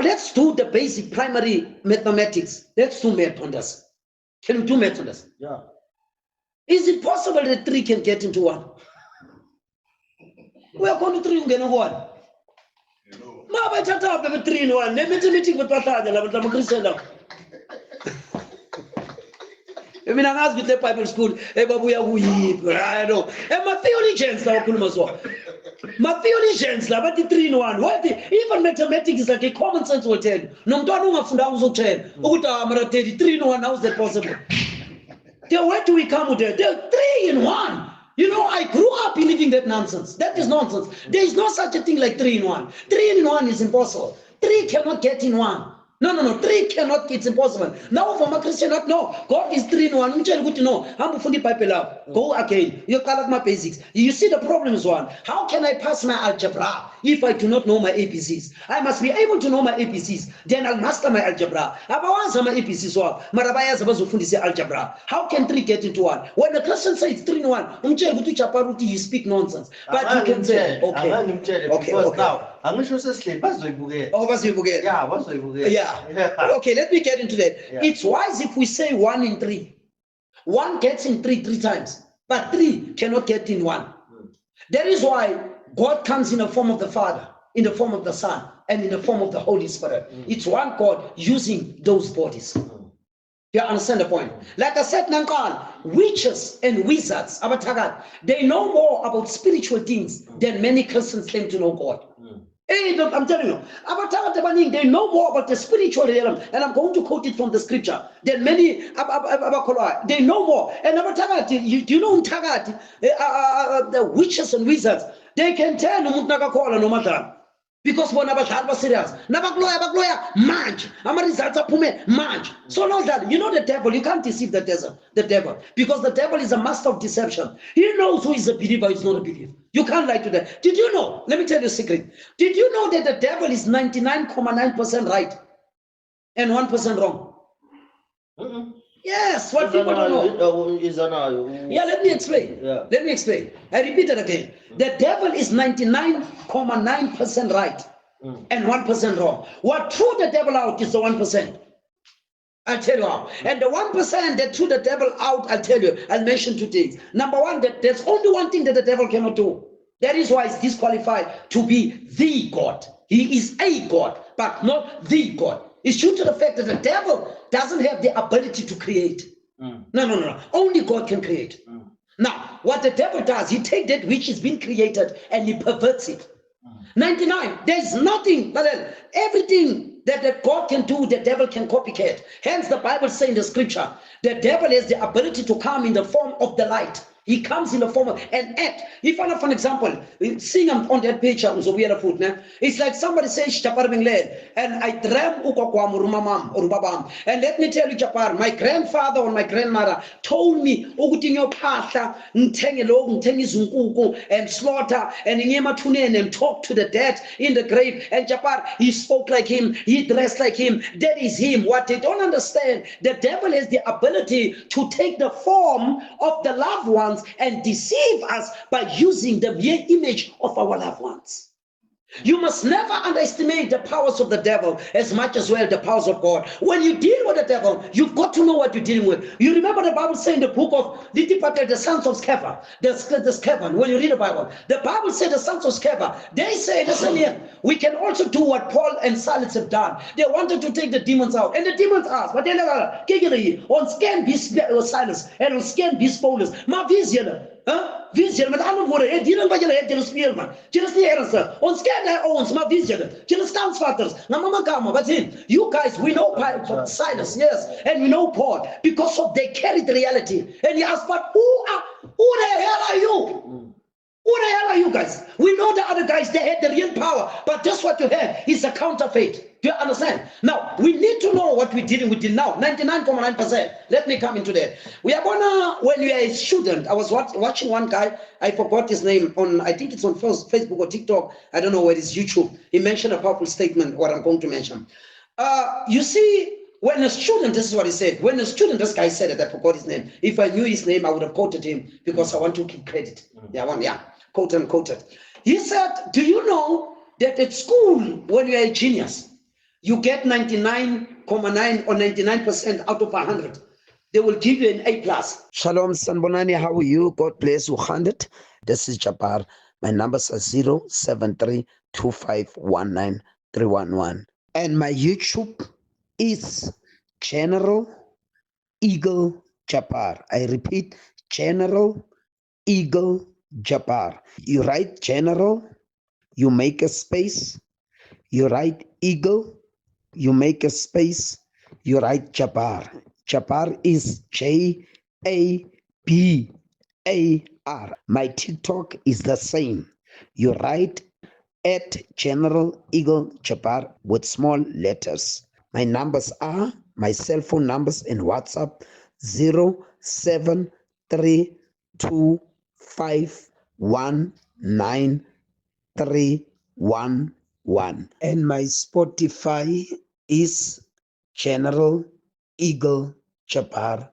Let's do the basic primary mathematics. Let's do math on this. Can we do math on this? Yeah. Is it possible that 3 can get into 1? We are going to 3 and 1. Ma ba tata ba 3 in 1. Mathematics ba tata la ba Christian la. I mean, I'm with the Bible school. I know. And my theologians are kuluma so. My theologians but the 3 in 1. What even mathematics is like a common sense will tell you. No mntwana ungafunda uzotshela ukuthi amara 3 in 1. How is that possible? Where do we come with that? They're 3 in 1. You know, I grew up believing that nonsense. That is nonsense. There is no such a thing like 3 in 1. 3 in 1 is impossible. 3 cannot get in 1. No. 3 cannot, it's impossible. Now for my Christian, no. God is 3 in 1. No. Go again. You call my basics. You see the problem is one. How can I pass my algebra if I do not know my ABCs? I must be able to know my ABCs. Then I'll master my algebra. Abawaza my ABCs wa. Marabaya zabazufundise algebra. How can 3 get into 1? When the Christian says it's 3 in 1, you speak nonsense. But you can say, okay. Now, I'm sure bazoyibukela. Oh, bazoyibukela. Yeah, bazoyibukela. Yeah. Okay, let me get into that. Yeah. It's wise if we say 1 in 3. 1 gets in 3 times, but 3 cannot get in 1. That is why God comes in the form of the Father, in the form of the Son, and in the form of the Holy Spirit. It's one God using those bodies. You understand the point? Like I said, Nankal, witches and wizards, they know more about spiritual things than many Christians claim to know God. Hey, I'm telling you, they know more about the spiritual realm, and I'm going to quote it from the scripture. Than many, they know more. And do you know the witches and wizards? They can tell no matter. Because when I serious, manage. Manage. So now that you know the devil, you can't deceive the devil, because the devil is a master of deception. He knows who is a believer, who is not a believer. You can't lie to that. Did you know? Let me tell you a secret. Did you know that the devil is 99.9% right and 1% wrong? Yes, what people don't know. Yeah, let me explain. Let me explain. I repeat it again. The devil is 99.9% right and 1% wrong. What threw the devil out is the 1%. I'll tell you how. And the 1% that threw the devil out, I'll tell you, I'll mention 2 things. Number one, that there's only one thing that the devil cannot do. That is why he's disqualified to be the God. He is a God, but not the God. It's due to the fact that the devil doesn't have the ability to create. No. Only God can create. Now, what the devil does, he takes that which has been created and he perverts it. 99, there's nothing, but everything that God can do, the devil can copycat. Hence, the Bible says in the scripture, the devil has the ability to come in the form of the light. He comes in the form of an act. If I have an example, seeing on that page, it's like somebody says, and I dream or babam. And let me tell you, Japar, my grandfather or my grandmother told me, and slaughter and talk to the dead in the grave. And Japar, he spoke like him, he dressed like him. That is him. What they don't understand, the devil has the ability to take the form of the loved ones and deceive us by using the mere image of our loved ones. You must never underestimate the powers of the devil as much as well the powers of God. When you deal with the devil, you've got to know what you're dealing with. You remember the Bible saying in the book of the sons of Sceva, the Sceva, when you read the Bible said the sons of Sceva, they say, listen here, we can also do what Paul and Silas have done. They wanted to take the demons out, and the demons asked, but on scan be Silas and on scan be Paulus, my vision. Vision, met andere woorden, die dan wat jullie hebben, jullie spelen man. Jullie niet ernstig. Ons kent ons, maar vision. Jullie standsvatters. Na mama kamer, wat in? You guys, we know Silas, yes, and we know Paul because of they carried the reality. And he asked, but who the hell are you? Who the hell are you guys? We know the other guys, they had the real power, but just what you have is a counterfeit. Do you understand? Now, we need to know what we're dealing with now. 99.9%. Let me come into that. We are gonna, when you are a student, I was watching one guy, I forgot his name, on, I think it's on Facebook or TikTok, I don't know where it is, YouTube. He mentioned a powerful statement, what I'm going to mention. You see, when a student, this is what he said, when a student, this guy said it, I forgot his name. If I knew his name, I would have quoted him because I want to keep credit. Quote and quoted. He said, do you know that at school, when you are a genius, You get 99.9 or 99% out of 100. They will give you an A+. Shalom, Sanbonani, how are you? God bless you, 100. This is Jabbar. My numbers are 07325193111. And my YouTube is General Eagle Jabbar. I repeat, General Eagle Jabbar. You write General, you make a space, you write Eagle, you make a space, you write Jabbar. Jabbar is J-A-B-A-R. My TikTok is the same. You write at General Eagle Jabbar with small letters. My numbers are, my cell phone numbers in WhatsApp, 07325193111. And my Spotify is General Eagle Jabbar